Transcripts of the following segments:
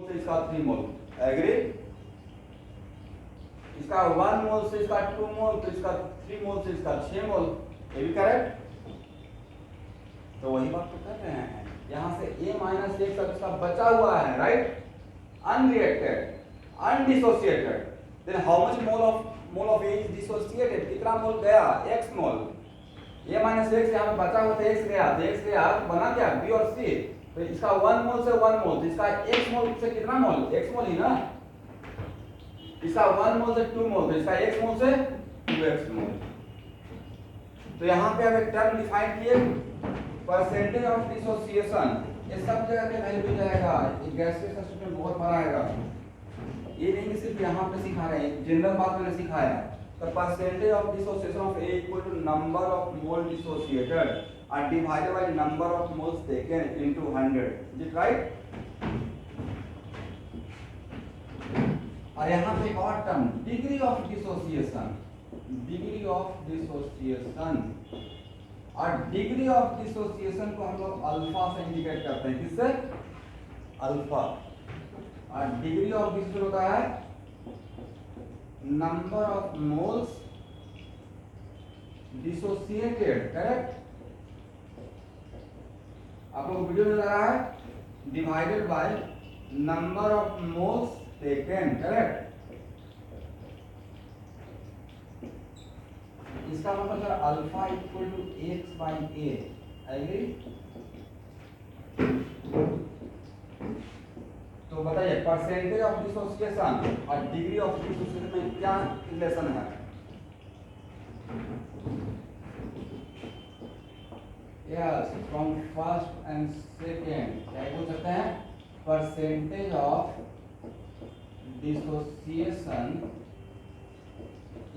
से इसका 3 मोल, एग्री? इसका 1 मोल से इसका 2 मोल, तो इसका 3 मोल से इसका 6 मोल, ये भी करेक्ट? तो वही बात तो कर रहे हैं, यहाँ से A माइनस एक्स अब इसका बचा हुआ है, right? Unreacted, undissociated, then how much mole of A is dissociated? कितना मोल गया? x mole. A minus x यहाँ पे बचा हुआ था, x गया, तो x गया बना क्या? B और C। तो इसका 1 मोल से 1 मोल, तो इसका x मोल से कितना मोल? x मोल ही ना। इसका 1 मोल से 2 मोल, तो इसका x मोल से 2x मोल। तो यहाँ पे अब एक टर्म डिफाइन किए, परसेंटेज ऑफ डिसोसिएशन। ये सब जगह पे वैल्यू भी जाएगा, ये गैस के सब्स्टिट्यूट में बहुत बड़ा आएगा। ये नहीं कि सिर्फ यहाँ पे सिखा रहे हैं, जनरल बात मैंने सिखाया। तो percentage of dissociation of A equal to number of mole dissociated and divided by number of moles taken into 100. Is it right? और यहाँ पे एक और term, degree of dissociation, degree of dissociation. और डिग्री ऑफ डिसोसिएशन को हम लोग alpha से इंडिकेट करते हैं, किससे? अल्फा। और डिग्री ऑफ डिसोसिएशन होता है number of moles dissociated, correct? आप लोग वीडियो में लगा है, divided by number of moles taken, correct? इसका मतलब है alpha equal to x by a, agree? तो बताइए परसेंटेज ऑफ डिसोसिएशन और डिग्री ऑफ डिसोसिएशन में क्या रिलेशन है? Yes, from first and second क्या बोल सकते हैं? Percentage of dissociation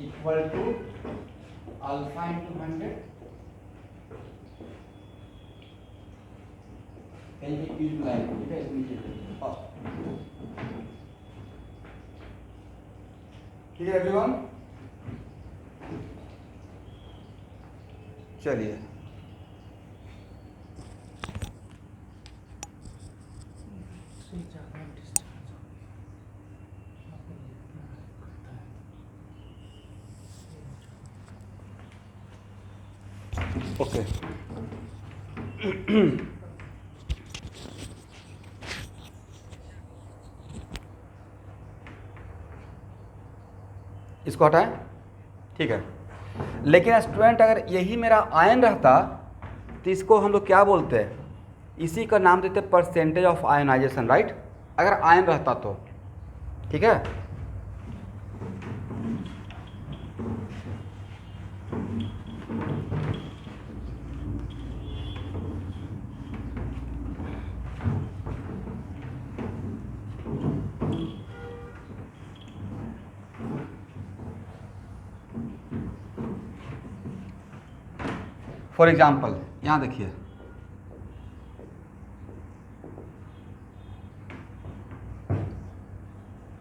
equal to alpha into 100। कहीं पे यूज लाइन, ठीक है? इसमें ठीक है एवरीवन, चलिए ओके। इसको हटाएं, ठीक है। लेकिन स्टूडेंट अगर यही मेरा आयन रहता तो इसको हम लोग क्या बोलते हैं? इसी का नाम देते परसेंटेज ऑफ आयनाइजेशन, राइट? अगर आयन रहता तो, ठीक है। फॉर एग्जाम्पल यहाँ देखिए,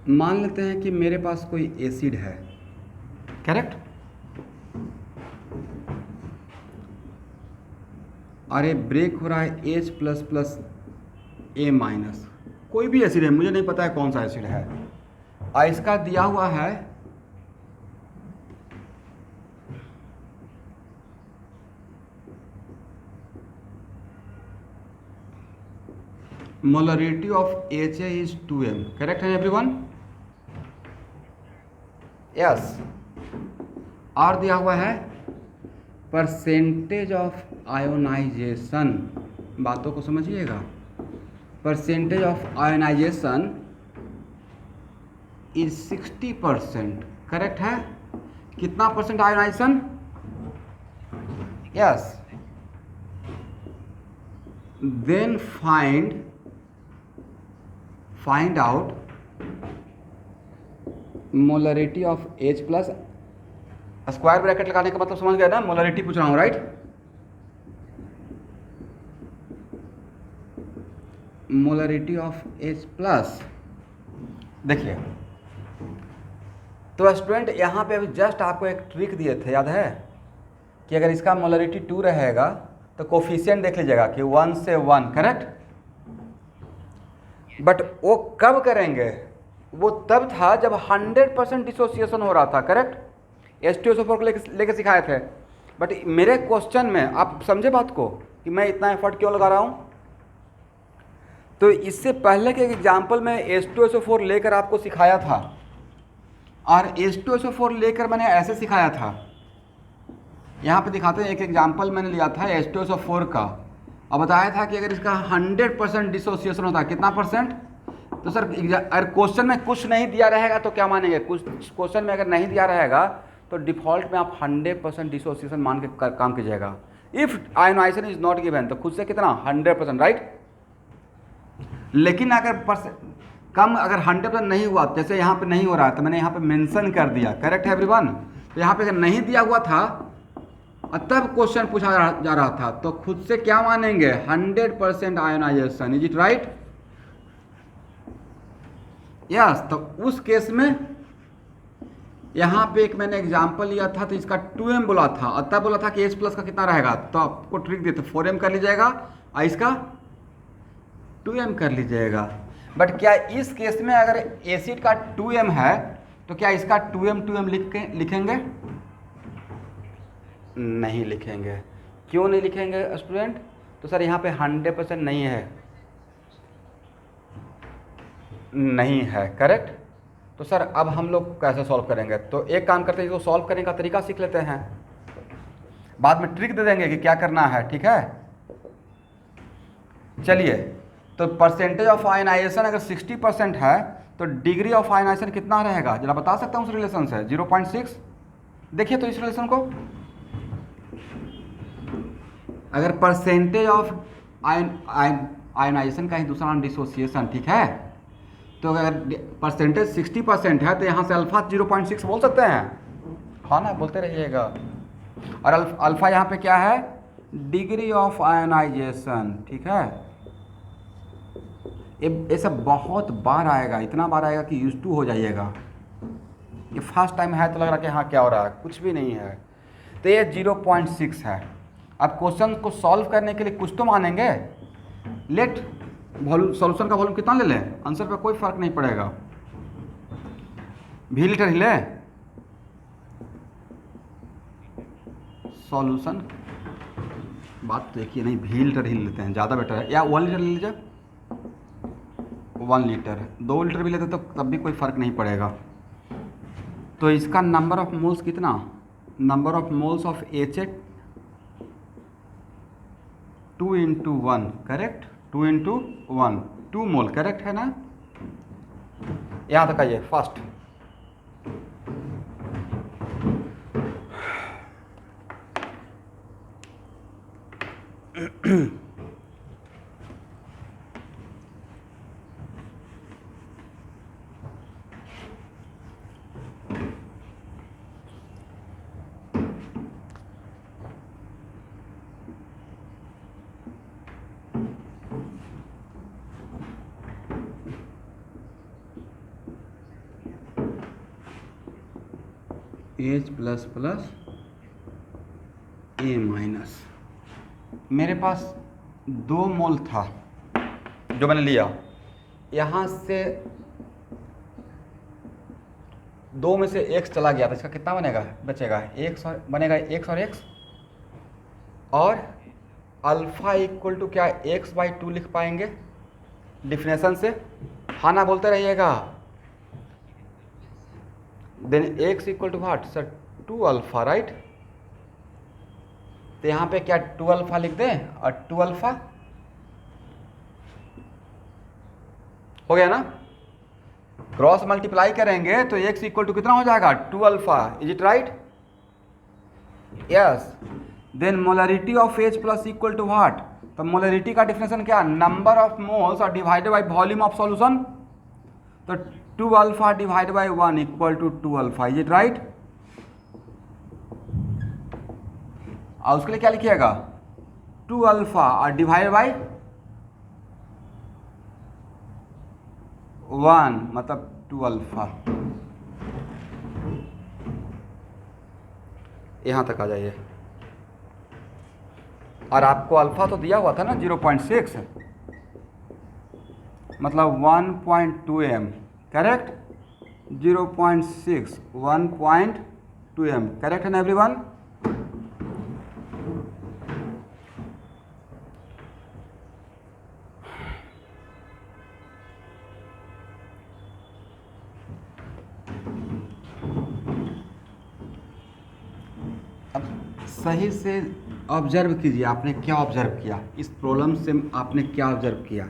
मान लेते हैं कि मेरे पास कोई एसिड है, करेक्ट? और ये ब्रेक हो रहा है H plus plus A minus, कोई भी एसिड है, मुझे नहीं पता है कौन सा एसिड है, और इसका दिया हुआ है molarity of HA is 2m, correct है एवरीवन? यस। और दिया हुआ है परसेंटेज ऑफ आयोनाइजेशन, बातों को समझिएगा। Percentage of ionisation is 60%, correct है? कितना percent ionisation? Yes. Then find out molarity of H plus, square bracket लगाने का मतलब समझ गया ना? मोलरिटी पूछ रहा हूँ, right? Molarity of H plus. देखिए तो स्टूडेंट यहाँ पे अभी जस्ट आपको एक ट्रिक दिए थे, याद है? कि अगर इसका मोलरिटी 2 रहेगा तो कोफिशिएंट देख लीजिएगा कि 1 से 1, करेक्ट? बट वो कब करेंगे? वो तब था जब 100% डिसोसिएशन हो रहा था, करेक्ट? H2SO4 को लेके सिखाए थे। बट मेरे क्वेश्चन में आप समझे बात को कि मैं इतना एफर्ट क्यों लगा रहा हूँ? तो इससे पहले के एग्जाम्पल में H2SO4 लेकर आपको सिखाया था, और H2SO4 लेकर मैंने ऐसे सिखाया था। यहाँ पे दिखाते हैं, एक एग्जाम्पल मैंने लिया था H2SO4 का, और बताया था कि अगर इसका 100% डिसोसिएशन होता है, कितना परसेंट? तो सर अगर क्वेश्चन में कुछ नहीं दिया रहेगा तो क्या मानेंगे? कुछ क्वेश्चन में अगर नहीं दिया रहेगा तो डिफ़ॉल्ट में आप 100% डिसोसिएशन मान के काम कीजिएगा। If ionisation is not given तो खुद से कितना? 100%, राइट? लेकिन अगर कम, अगर 100% नहीं हुआ, जैसे यहाँ पे नहीं हो रहा है, तो मैंने यहाँ पे मेंशन कर दिया, करेक्ट है एवरीवन? तो यहाँ पे अगर नहीं दिया हुआ था और तब क्वेश्चन पूछा जा रहा था, तो खुद से क्या मानेंगे? 100% ionisation, is it right? Yes. तो उस केस में यहाँ पे एक मैंने एग्जाम्पल लिया था, तो इसका 2m बोला था, और तब बोला था कि H+ का कितना रहेगा, तो आपको ट्रिक देते 4m कर लीजिएगा और इसका 2m कर लीजिएगा। बट क्या इस केस में अगर एसिड का 2m है तो क्या इसका 2m लिखेंगे? नहीं लिखेंगे। क्यों नहीं लिखेंगे स्टूडेंट? तो सर यहाँ पे 100% नहीं है, करेक्ट? तो सर अब हम लोग कैसे सॉल्व करेंगे? तो एक काम करते हैं, इसको सॉल्व करने का तरीका सीख लेते हैं, बाद में ट्रिक दे देंगे कि क्या करना है, ठीक है? चलिए, तो परसेंटेज ऑफ आयनाइजेशन अगर 60% है तो डिग्री ऑफ आयनाइजेशन कितना रहेगा? जरा बता सकता हूँ उस रिलेशन से? 0.6। देखिए तो इस रिलेशन को, अगर परसेंटेज ऑफ आयनाइजेशन का ही दूसरा नाम डिसोसिएशन, ठीक है? तो अगर परसेंटेज 60% है तो यहाँ से अल्फा 0.6 बोल सकते हैं, हाँ ना? बोलते रहिएगा। और अल्फा यहाँ पे क्या है? डिग्री ऑफ आयनाइजेशन, ठीक है? ये सब बहुत बार आएगा, इतना बार आएगा कि यूज टू हो जाइएगा। ये फर्स्ट टाइम है तो लग रहा कि हाँ क्या हो रहा है, कुछ भी नहीं है। तो ये 0.6 है। अब क्वेश्चन को सॉल्व करने के लिए कुछ तो मानेंगे। लेट सॉल्यूशन का वॉल्यूम कितना ले लें, आंसर पे कोई फर्क नहीं पड़ेगा। भी लीटर हिले सॉल्यूशन, बात देखिए, नहीं भी लीटर ही लेते हैं, ज़्यादा बेटर है। या 1 लीटर ले लीजिए, 1 लीटर, 2 लीटर भी लेते तो तब भी कोई फ़र्क नहीं पड़ेगा। तो इसका नंबर ऑफ मोल्स कितना? Number of moles of HA 2 × 1, correct? 2 × 1, 2 mole, correct है ना? यहाँ तक आइए फर्स्ट। H++ A-, मेरे पास 2 मोल था जो मैंने लिया, यहाँ से 2 में से x चला गया तो इसका कितना बचेगा? x और बनेगा x और x, और अल्फा इक्वल टू क्या? x/2 लिख पाएंगे डिफिनेशन से, हाँ ना? बोलते रहिएगा। Then x equal to what sir? 2 alpha, right? तो यहाँ पे क्या 2 अल्फा लिख दें, और 2 अल्फा हो गया ना? क्रॉस मल्टीप्लाई करेंगे तो x इक्वल टू कितना हो जाएगा? 2 alpha, is it right? Yes. Then molarity of H+ equal to what? तो मोलरिटी का डिफिनेशन क्या? नंबर ऑफ मोल्स और divided by volume of solution. तो 2 alpha divided by 1 equal to 2 alpha, is it right? और उसके लिए क्या लिखिएगा? 2 अल्फा और डिवाइड बाई 1 मतलब 2 अल्फा। यहाँ तक आ जाइए। और आपको अल्फा तो दिया हुआ था ना 0.6, मतलब 1.2 m, करेक्ट। 0.6 1.2 m, करेक्ट है ना एवरीवन। अब सही से ऑब्जर्व कीजिए, आपने क्या ऑब्जर्व किया इस प्रॉब्लम से, आपने क्या ऑब्जर्व किया।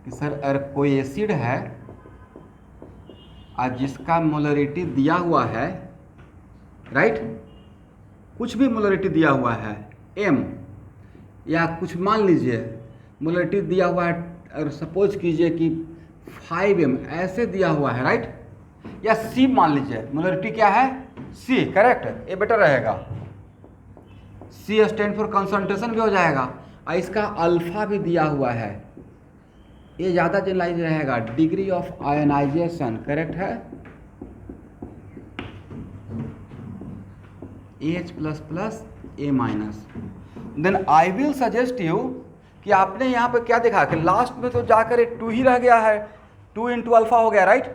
कि सर अगर कोई एसिड है और जिसका मोलरिटी दिया हुआ है, राइट, कुछ भी मोलरिटी दिया हुआ है m, या कुछ मान लीजिए मोलरिटी दिया हुआ है, अगर सपोज कीजिए कि 5m ऐसे दिया हुआ है, राइट, या C मान लीजिए, मोलरिटी क्या है C, करेक्ट, ये बेटर रहेगा। C स्टैंड फॉर कंसंट्रेशन भी हो जाएगा, और इसका अल्फा भी दिया हुआ है, ये ज़्यादा जनरलाइज रहेगा। डिग्री ऑफ आयोनाइजेशन, करेक्ट है, H++ A-। Then I will suggest you कि आपने यहाँ पे क्या देखा कि लास्ट में तो जाकर एक 2 ही रह गया है, 2 इंटू अल्फा हो गया, राइट।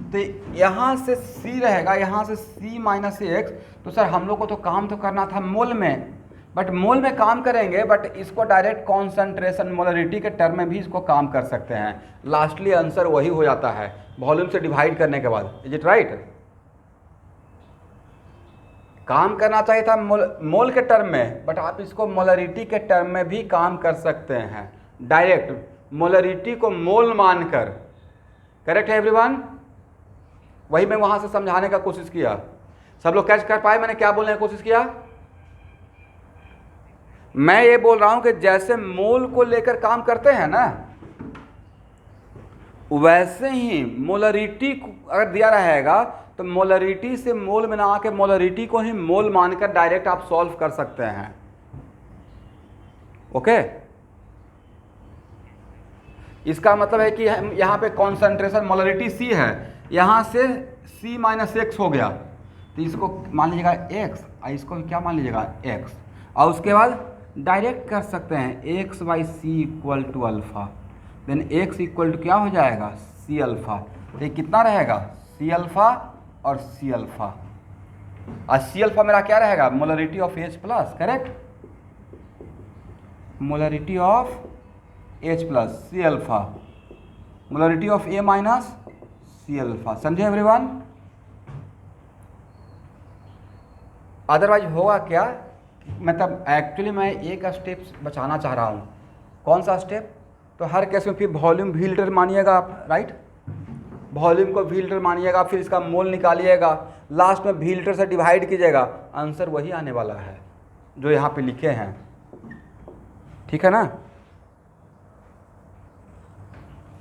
तो यहाँ से C रहेगा, यहाँ से C-X। तो सर हम लोग को तो काम तो करना था मोल में, बट मोल में काम करेंगे, बट इसको डायरेक्ट कॉन्सेंट्रेशन मोलरिटी के टर्म में भी इसको काम कर सकते हैं। लास्टली आंसर वही हो जाता है वॉल्यूम से डिवाइड करने के बाद। Is it right? काम करना चाहिए था मोल के टर्म में, बट आप इसको मोलरिटी के टर्म में भी काम कर सकते हैं, डायरेक्ट मोलरिटी को मोल मानकर। करेक्ट है एवरीवन? वही मैं वहां से समझाने का कोशिश किया। सब लोग कैच कर पाए मैंने क्या बोलने की कोशिश किया? मैं ये बोल रहा हूं कि जैसे मोल को लेकर काम करते हैं ना, वैसे ही मोलरिटी अगर दिया रहेगा तो मोलरिटी से मोल में ना आके मोलरिटी को ही मोल मानकर डायरेक्ट आप सॉल्व कर सकते हैं। ओके, इसका मतलब है कि यहां पे कॉन्सेंट्रेशन मोलरिटी C है, यहां से C-X हो गया, तो इसको मान लीजिएगा X, और इसको क्या मान लीजिएगा X, और उसके बाद डायरेक्ट कर सकते हैं x/c equal to alpha. Then x equal to क्या हो जाएगा C अल्फा। तो ये कितना रहेगा C अल्फा और C अल्फा, और C अल्फा मेरा क्या रहेगा molarity of H+, correct, molarity of H+, C alpha, molarity of A- C alpha. समझे एवरीवन? अदरवाइज होगा क्या, मतलब एक्चुअली मैं एक स्टेप बचाना चाह रहा हूँ। कौन सा स्टेप? तो हर केस में फिर वॉल्यूम V लीटर मानिएगा आप, राइट, वॉल्यूम को V लीटर मानिएगा, फिर इसका मोल निकालिएगा, लास्ट में V लीटर से डिवाइड कीजिएगा, आंसर वही आने वाला है जो यहाँ पे लिखे हैं। ठीक है ना?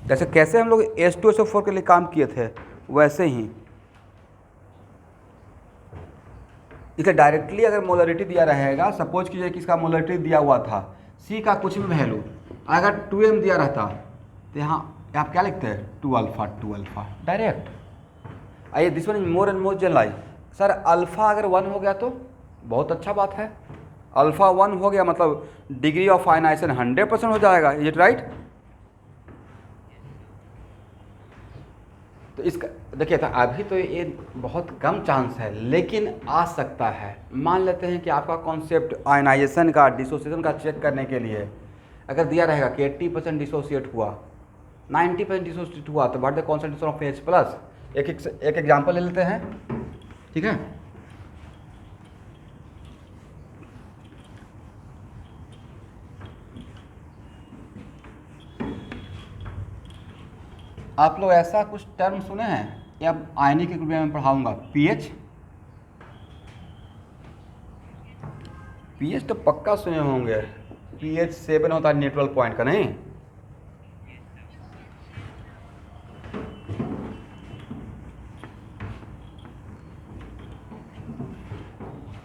जैसे कैसे हम लोग H2SO4 के लिए काम किए थे वैसे ही। इसे डायरेक्टली अगर मोलरिटी दिया रहेगा, सपोज कीजिए कि इसका मोलरिटी दिया हुआ था C का कुछ भी वैल्यू, अगर 2m दिया रहता तो यहाँ आप क्या लिखते हैं 2 अल्फा डायरेक्ट। आइए this one is more and more generalise. Sir alpha अगर 1 हो गया तो बहुत अच्छा बात है, अल्फा 1 हो गया मतलब डिग्री ऑफ आयनाइजेशन 100% हो जाएगा। Is it right? तो इसका देखिए था अभी तो ये बहुत कम चांस है, लेकिन आ सकता है। मान लेते हैं कि आपका कॉन्सेप्ट आयनाइजेशन का, डिसोसिएशन का चेक करने के लिए अगर दिया रहेगा कि 80% डिसोसिएट हुआ, 90% डिसोसिएट हुआ, तो what the concentration of H+। एक एग्जांपल ले लेते हैं, ठीक है। आप लोग ऐसा कुछ टर्म सुने हैं या आयनिक इक्विलिब्रियम में पढ़ाऊंगा? पीएच तो पक्का सुने होंगे, pH 7 होता है न्यूट्रल पॉइंट का, नहीं?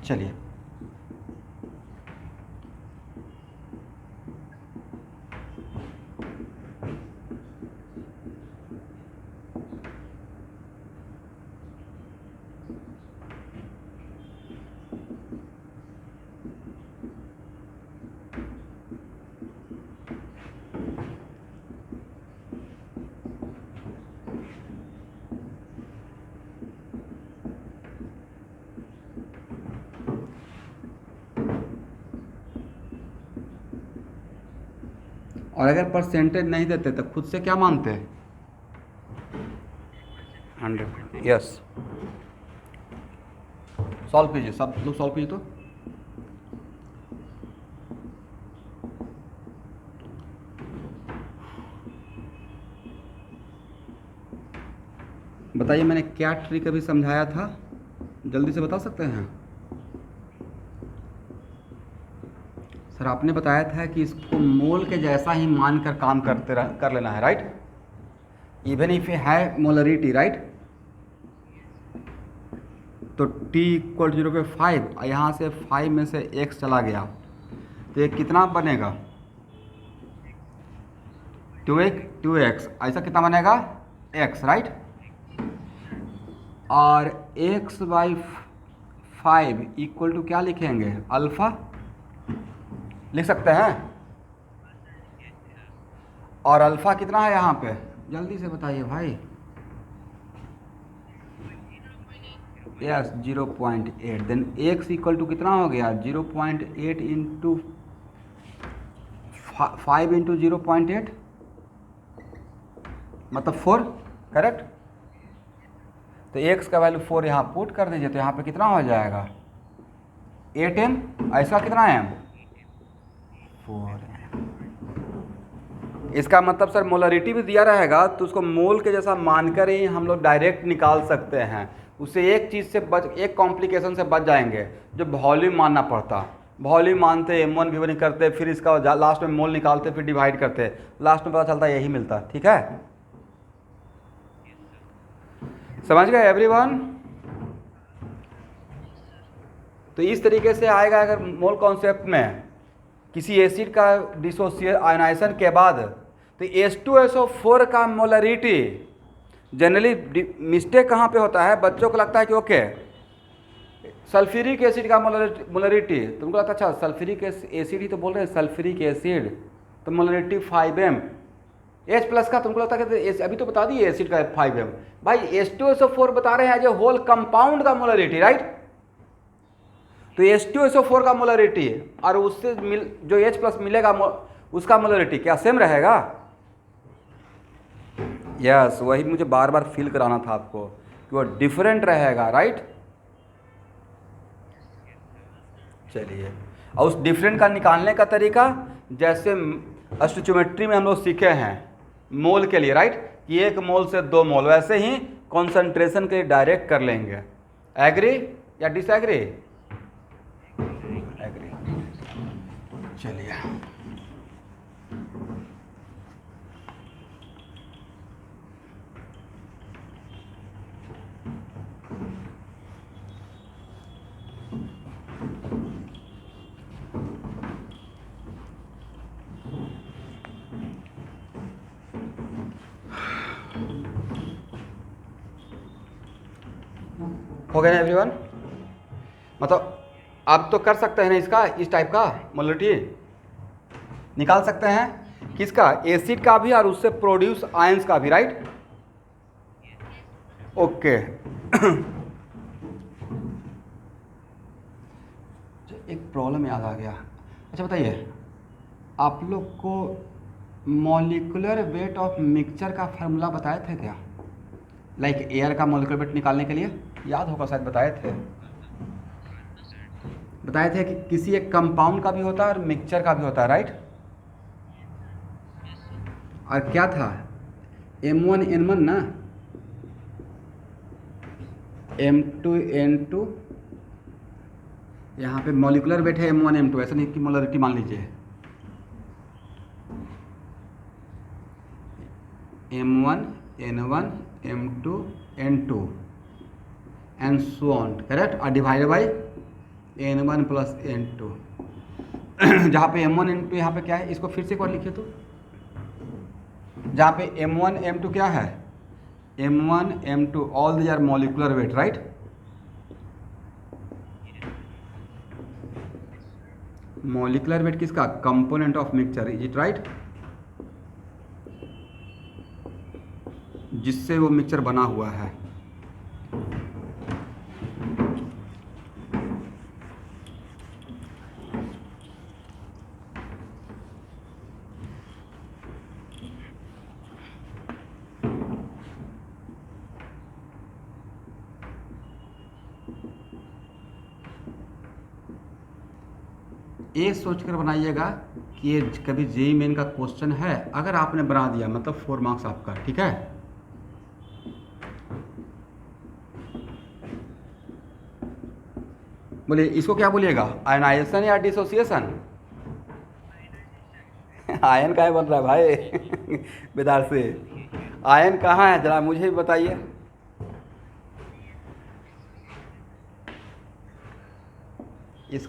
चलिए और अगर परसेंटेज नहीं देते तो खुद से क्या मानते? 100। यस, सॉल्व कीजिए, सब लोग सॉल्व कीजिए। तो बताइए मैंने क्या ट्रिक अभी समझाया था, जल्दी से बता सकते हैं? सर आपने बताया था कि इसको मोल के जैसा ही मानकर काम कर लेना है, राइट? इवन इफ ये है मोलरिटी, राइट? तो t इक्वल 0 पे 5, यहाँ से 5 में से x चला गया तो ये कितना बनेगा? 2x। ऐसा कितना बनेगा? x, right? और x बाई 5 इक्वल टू क्या लिखेंगे? अल्फ़ा लिख सकते हैं। और अल्फ़ा कितना है यहाँ पे? जल्दी से बताइए भाई। Yes, 0.8। Then x equal to कितना हो गया? 0.8 इंटू 5 इंटू 0.8 मतलब 4, करेक्ट? तो x का वैल्यू 4 यहाँ पुट कर दीजिए, तो यहाँ पे कितना हो जाएगा? 8m। ऐसा कितना m? 4m। इसका मतलब सर मोलरिटी भी दिया रहेगा तो उसको मोल के जैसा मानकर ही हम लोग डायरेक्ट निकाल सकते हैं। उससे एक चीज़ से एक कॉम्प्लिकेशन से बच जाएंगे, जो वॉल्यूम मानना पड़ता। वॉल्यूम मानते, m1 v1 करते, फिर इसका लास्ट में मोल निकालते, फिर डिवाइड करते, लास्ट में पता चलता यही मिलता। ठीक है, समझ गए एवरीवन? तो इस तरीके से आएगा अगर मोल कॉन्सेप्ट में किसी एसिड का डिसोसिएट आयनाइजेशन के बाद, तो H2SO4 का मोलरिटी जनरली मिस्टेक कहाँ पे होता है? बच्चों को लगता है कि ओके सल्फ्यूरिक एसिड का मोलरिटी, तुमको लगता है अच्छा सल्फ्यूरिक एसिड ही तो बोल रहे हैं, सल्फ्यूरिक एसिड तो मोलरिटी 5m। H प्लस का तुमको लगता है कि अभी तो बता दिए एसिड का 5m। भाई H2SO4 बता रहे हैं एज ए होल कंपाउंड का मोलरिटी, राइट? तो H2SO4 का मोलरिटी और उससे जो H प्लस मिलेगा उसका मोलरिटी क्या सेम रहेगा? यस, वही मुझे बार बार फील कराना था आपको कि वो डिफरेंट रहेगा, राइट? चलिए, और उस डिफरेंट का निकालने का तरीका जैसे स्टोइचियोमेट्री में हम लोग सीखे हैं मोल के लिए, राइट? कि 1 मोल से 2 मोल, वैसे ही कॉन्सेंट्रेशन के लिए डायरेक्ट कर लेंगे। एग्री या डिसएग्री? एग्री। चलिए, हो गया ना एवरीवन? मतलब आप तो कर सकते हैं ना इसका, इस टाइप का मोलरिटी निकाल सकते हैं किसका? एसिड का भी और उससे प्रोड्यूस आयंस का भी, राइट? ओके। एक प्रॉब्लम याद आ गया। अच्छा बताइए, आप लोग को मॉलिक्यूलर वेट ऑफ मिक्सचर का फार्मूला बताए थे क्या? लाइक एयर का मॉलिक्यूलर वेट निकालने के लिए याद होगा, शायद बताए थे कि किसी एक कंपाउंड का भी होता है और मिक्सचर का भी होता है, राइट? और क्या था? M1N1 ना, M2N2, यहाँ पे मॉलिक्यूलर वेट है M1M2, ऐसा नहीं कि मोलरिटी मान लीजिए M1N1 M2N2 and so on, correct? और divided by N1 plus N2 जहाँ पे M1N2 यहाँ पे क्या है, इसको फिर से एक बार लिखिए तो, जहाँ पे M1M2 क्या है? M1M2 all these are molecular weight, right? Molecular weight किसका? Component of mixture, is it right? जिससे वो मिक्सचर बना हुआ है। ये सोचकर बनाइएगा कि ये कभी जेईई मेन का क्वेश्चन है। अगर आपने बना दिया मतलब 4 मार्क्स आपका, ठीक है। बोलिए इसको क्या बोलिएगा, आयनाइजेशन या डिसोसिएशन? आयन का बन रहा है भाई बेदार से। आयन कहाँ है जरा मुझे भी बताइए। इस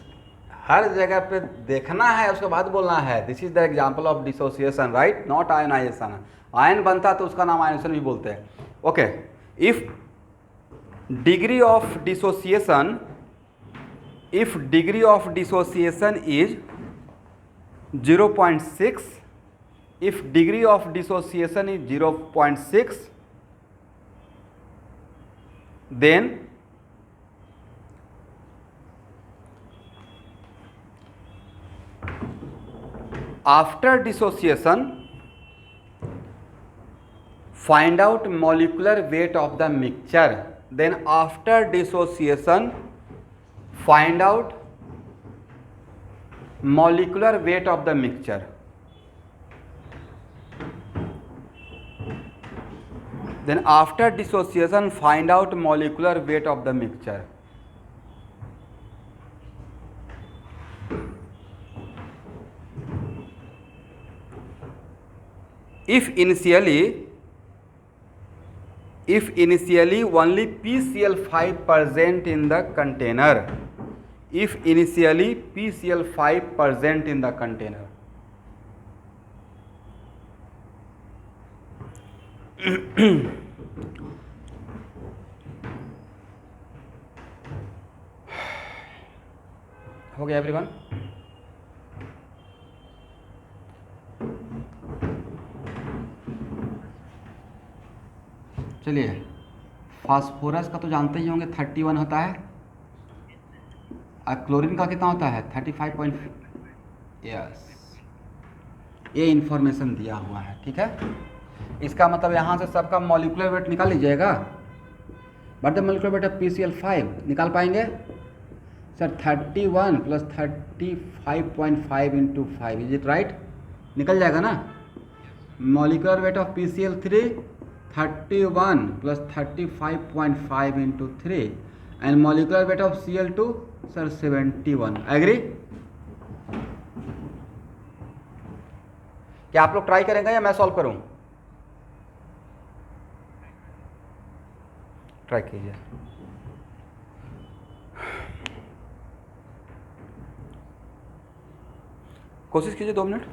हर जगह पे देखना है, उसके बाद बोलना है this is the example of dissociation, right, not ionisation. Ion बनता तो उसका नाम आयनाइजेशन भी बोलते हैं। Okay, if degree of dissociation, if degree of dissociation is 0.6, if degree of dissociation is 0.6, then after dissociation find out molecular weight of the mixture, then after dissociation find out molecular weight of the mixture. Then after dissociation find out molecular weight of the mixture. If initially only PCl5 present in the container, if initially PCl5 present in the container, हो गया everyone? चलिए, phosphorus का तो जानते ही होंगे 31 होता है, और क्लोरीन का कितना होता है 35. यस, ये इंफॉर्मेशन दिया हुआ है, ठीक है। इसका मतलब यहाँ से सबका मॉलिक्यूलर वेट निकाल लीजिएगा। But the molecular weight of PCl5 निकाल पाएंगे सर? 31 + 35.5 × 5, is it right? निकल जाएगा ना। Molecular weight of PCl3 31 + 35.5 × 3 and molecular weight of Cl2 sir 71। Agree? क्या आप लोग ट्राई करेंगे या मैं सॉल्व करूं? ट्राई कीजिए। कोशिश कीजिए 2 मिनट।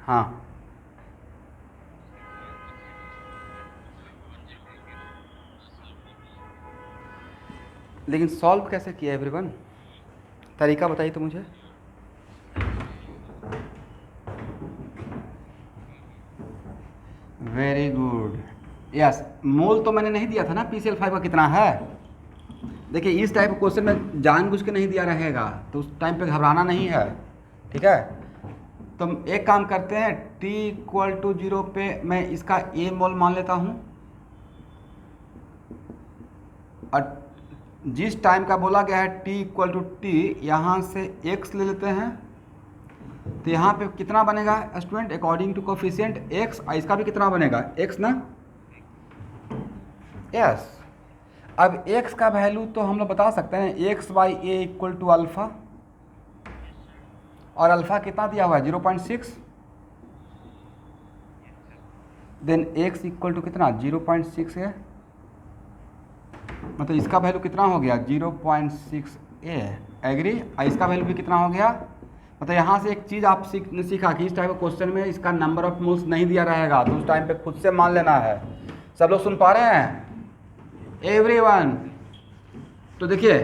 हाँ, लेकिन सॉल्व कैसे किया एवरीवन, तरीका बताइए तो मुझे। Very good, yes. मोल तो मैंने नहीं दिया था ना PCl5 का कितना है। देखिए इस टाइप के क्वेश्चन में जानबूझ के नहीं दिया रहेगा, तो उस टाइम पे घबराना नहीं है, ठीक है। तो एक काम करते हैं, t=0 पे मैं इसका A मोल मान लेता हूँ, और जिस टाइम का बोला गया है t=t, यहाँ से x ले लेते हैं, तो यहाँ पे कितना बनेगा student, according to coefficient x, और इसका भी कितना बनेगा x ना, यस। अब x का वैल्यू तो हम लोग बता सकते हैं x/a = अल्फ़ा, और अल्फ़ा कितना दिया हुआ है 0.6, देन x = कितना 0.6 है, मतलब इसका वैल्यू कितना हो गया 0.6a, एग्री। इसका वैल्यू भी कितना हो गया, मतलब यहाँ से एक चीज़ आप सीखा कि इस टाइप ऑफ क्वेश्चन में इसका नंबर ऑफ मोल्स नहीं दिया रहेगा, तो उस टाइम पे खुद से मान लेना है। सब लोग सुन पा रहे हैं एवरीवन? तो देखिए,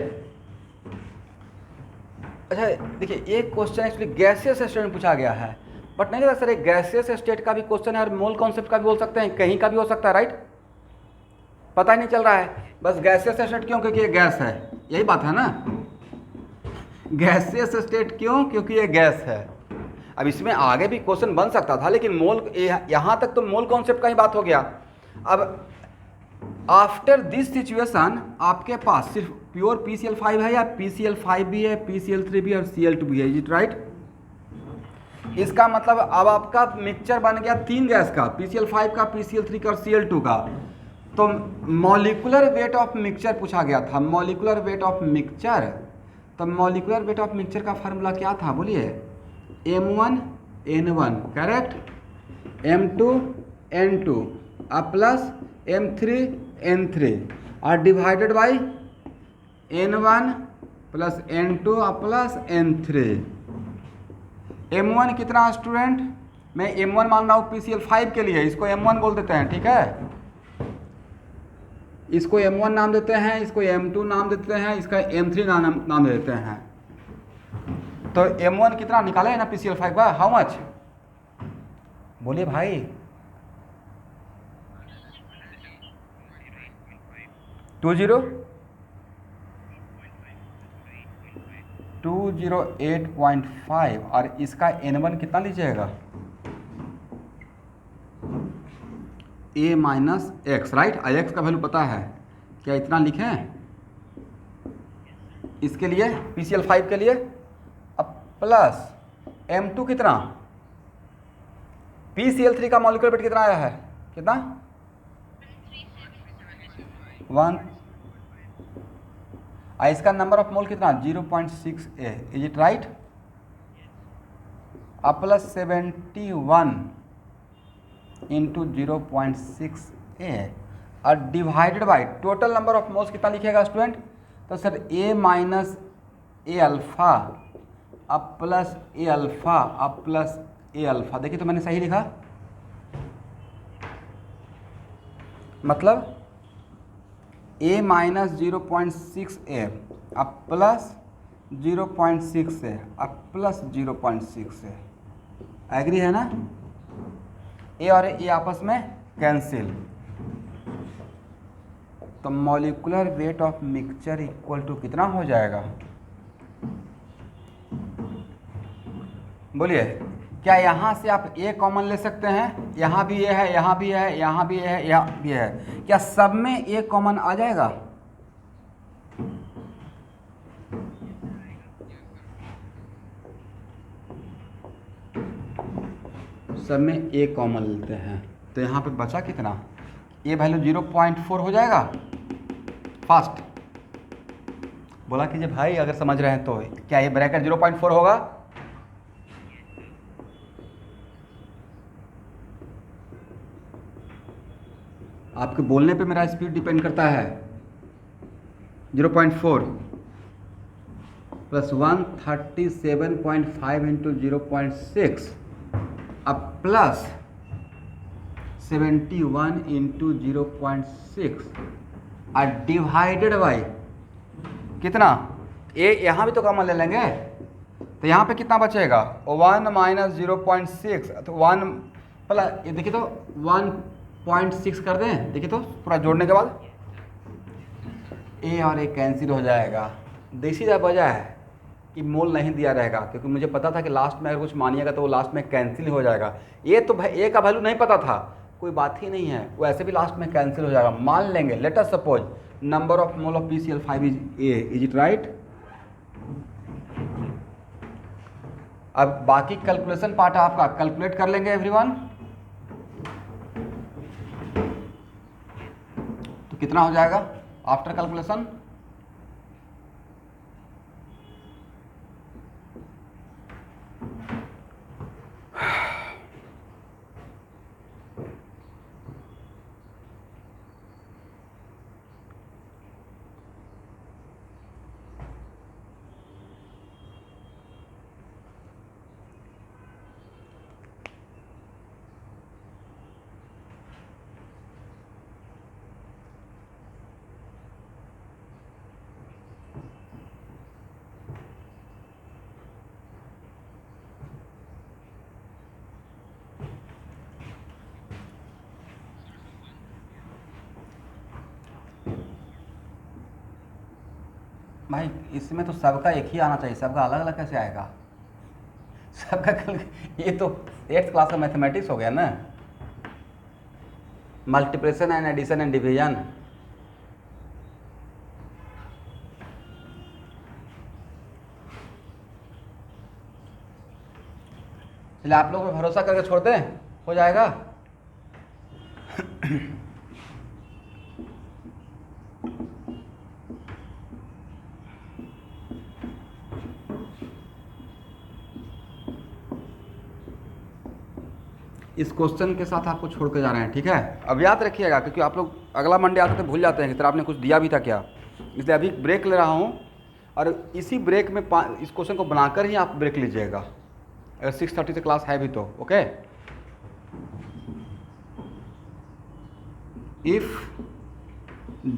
अच्छा देखिए, एक क्वेश्चन एक्चुअली गैसियस स्टेट में पूछा गया है, बट नहीं लगता सर एक गैसियस स्टेट का भी क्वेश्चन है और मोल कॉन्सेप्ट का भी बोल सकते हैं, कहीं का भी हो सकता है, राइट? पता ही नहीं चल रहा है, बस गैसियस स्टेट क्यों, क्योंकि ये गैस है, यही बात है ना। गैसियस स्टेट क्यों, क्योंकि ये गैस है। अब इसमें आगे भी क्वेश्चन बन सकता था, लेकिन मोल यहाँ तक तो मोल कॉन्सेप्ट का ही बात हो गया। अब आफ्टर दिस सिचुएशन आपके पास सिर्फ प्योर PCl5 है या PCl5 भी है, PCl3 भी है और Cl2 भी है, इज इट राइट? इसका मतलब अब आपका मिक्सचर बन गया 3 गैस का, PCl5 का, PCl3 का और Cl2 का। तो मॉलिक्यूलर वेट ऑफ मिक्सचर पूछा गया था, मॉलिक्यूलर वेट ऑफ मिक्सचर। तो मॉलिक्यूलर वेट ऑफ मिक्सचर का फार्मूला क्या था बोलिए, M1N1 correct, M2N2 plus M3N3 और divided by N1 plus N2 plus N3। M1 कितना स्टूडेंट, मैं M1 मान रहा हूँ PCl5 के लिए, इसको M1 बोल देते हैं, ठीक है। इसको M1 नाम देते हैं, इसको M2 नाम देते हैं, इसका M3 नाम देते हैं। तो M1 कितना निकाला है ना PCl5 का, हाउ मच बोलिए भाई, 208.5, और इसका N1 कितना लीजिएगा A-x, राइट। x का वैल्यू पता है क्या, इतना लिखें इसके लिए PCl5 के लिए, अब प्लस M2 कितना, PCl3 का मॉलिक्यूलर वेट कितना आया है, कितना 1, इसका नंबर ऑफ मोल कितना 0.6a, इज इट राइट, अब प्लस 71 इंटू 0.6a और divided by total number of moles कितना लिखेगा स्टूडेंट, तो sir A minus A alpha अब प्लस A अल्फ़ा अब प्लस A अल्फ़ा। देखिए तो मैंने सही लिखा, मतलब A माइनस 0.6a अब प्लस 0.6a अब प्लस 0.6a, एग्री है ना। A और A आपस में कैंसिल, तो molecular weight of mixture equal to कितना हो जाएगा बोलिए। क्या यहाँ से आप A कॉमन ले सकते हैं, यहाँ भी A है, यहाँ भी है, यहाँ भी है, यहाँ भी है, क्या सब में A कॉमन आ जाएगा, सब में A कॉमन लेते हैं, तो यहाँ पे बचा कितना, A वैल्यू 0.4 हो जाएगा। फास्ट बोला कीजिए भाई अगर समझ रहे हैं तो, क्या ये ब्रैकेट 0.4 होगा, आपके बोलने पे मेरा स्पीड डिपेंड करता है। 0.4 प्लस 137.5 इंटू 0.6 अब प्लस 71 इंटू 0.6 और डिवाइडेड बाई कितना, ए यहाँ भी तो कॉमन ले लेंगे, तो यहाँ पे कितना बचेगा 1 माइनस 0.6, तो 1 प्लस ये देखिए तो 1.6 कर दें, देखिए तो पूरा जोड़ने के बाद ए और ए कैंसिल हो जाएगा। देसी वजह है कि मोल नहीं दिया रहेगा, क्योंकि मुझे पता था कि लास्ट में अगर कुछ मानिएगा तो वो लास्ट में कैंसिल हो जाएगा। ये तो भाई ए का वैल्यू नहीं पता था, कोई बात ही नहीं है, वो ऐसे भी लास्ट में कैंसिल हो जाएगा। मान लेंगे let us suppose number of mole of PCl5 is a, is it right. अब बाकी कैलकुलेशन पार्ट आपका कैलकुलेट कर लेंगे एवरीवन। तो कितना हो जाएगा आफ्टर कैलकुलेशन, भाई इसमें तो सबका एक ही आना चाहिए, सबका अलग अलग कैसे आएगा सबका ये तो 8th क्लास का मैथमेटिक्स हो गया ना, multiplication and addition and division. चलिए आप लोग पे भरोसा करके छोड़ दें, हो जाएगा इस क्वेश्चन के साथ आपको छोड़ के जा रहे हैं, ठीक है। अब याद रखिएगा, क्योंकि आप लोग अगला मंडे आते तो भूल जाते हैं कि तरह आपने कुछ दिया भी था क्या, इसलिए अभी ब्रेक ले रहा हूँ और इसी ब्रेक में इस क्वेश्चन को बनाकर ही आप ब्रेक लीजिएगा, अगर 6:30 से क्लास है भी तो okay. If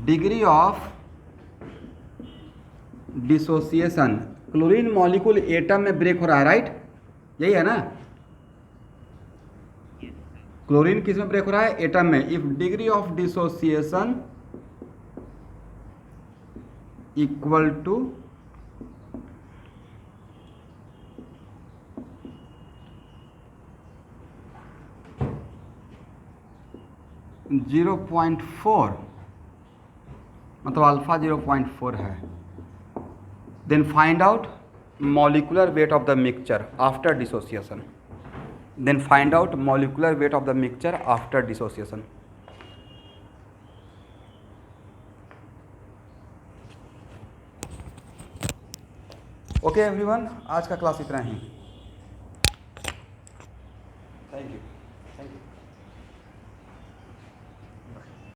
degree of dissociation, chlorine molecule atom में ब्रेक हो रहा है, राइट, यही है ना, क्लोरीन किस में ब्रेक हो रहा है, एटम में। If degree of dissociation equal to 0.4, मतलब अल्फा 0.4 है, then find out molecular weight of the mixture after dissociation, then find out molecular weight of the mixture after dissociation. Okay everyone, आज का class इतना ही, thank you.